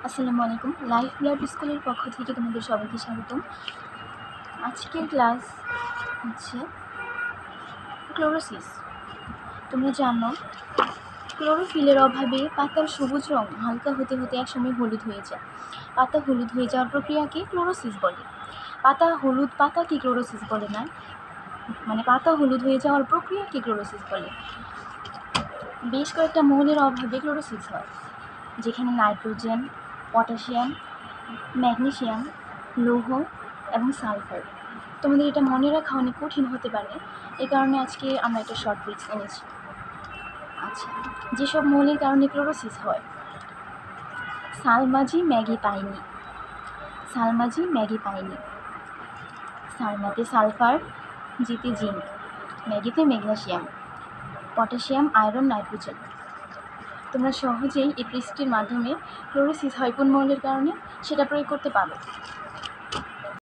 আসসালামু আলাইকুম। Life blood স্কুলের পক্ষ থেকে তোমাদের সবাইকে স্বাগতম। আজকের ক্লাস হচ্ছে ক্লোরোসিস। তোমরা জানো ক্লোরোফিলের অভাবে পাতার সবুজ রং হালকা হতে হতে একসময় হলুদ হয়ে যায়। পাতা হলুদ হয়ে যাওয়ার প্রক্রিয়াকে ক্লোরোসিস বলে। পাতাকে ক্লোরোসিস বলে না, মানে পাতা হলুদ হয়ে যাওয়ার প্রক্রিয়াকে ক্লোরোসিস বলে। বেশ কয়েকটা মৌলের অভাবে ক্লোরোসিস হয়, যেখানে নাইট্রোজেন, পটাশিয়াম, ম্যাগনেসিয়াম, লৌহ এবং সালফার। তোমাদের এটা মনে রাখা অনেক কঠিন হতে পারে, এই কারণে আজকে আমরা একটা শর্ট ট্রিক্স এনেছি। আচ্ছা, যেসব মৌলের কারণে ক্লোরোসিস হয়: সালমাজি ম্যাগিপাইনি, সালমাতে সালফার, জিতে জিঙ্ক, ম্যাগিতে ম্যাগনেসিয়াম, পটাশিয়াম, আয়রন, নাইট্রোজেন। তোমরা সহজেই এই ট্রিক্সটির মাধ্যমে ক্লোরোসিস হয় কোন মৌলের কারণে সেটা প্রয়োগ করতে পারো।